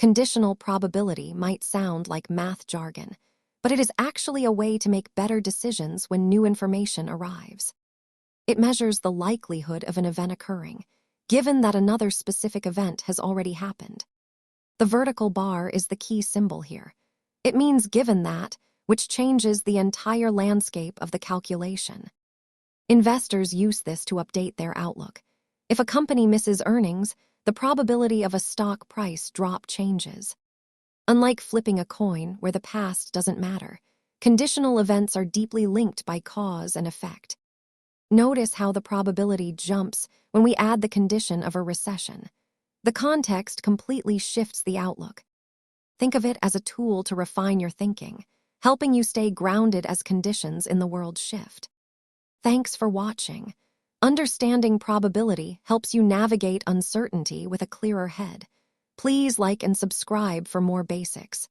Conditional probability might sound like math jargon, but it is actually a way to make better decisions when new information arrives. It measures the likelihood of an event occurring, given that another specific event has already happened. The vertical bar is the key symbol here. It means given that, which changes the entire landscape of the calculation. Investors use this to update their outlook. If a company misses earnings, the probability of a stock price drop changes. Unlike flipping a coin where the past doesn't matter, conditional events are deeply linked by cause and effect. Notice how the probability jumps when we add the condition of a recession. The context completely shifts the outlook. Think of it as a tool to refine your thinking, helping you stay grounded as conditions in the world shift. Thanks for watching. Understanding probability helps you navigate uncertainty with a clearer head. Please like and subscribe for more basics.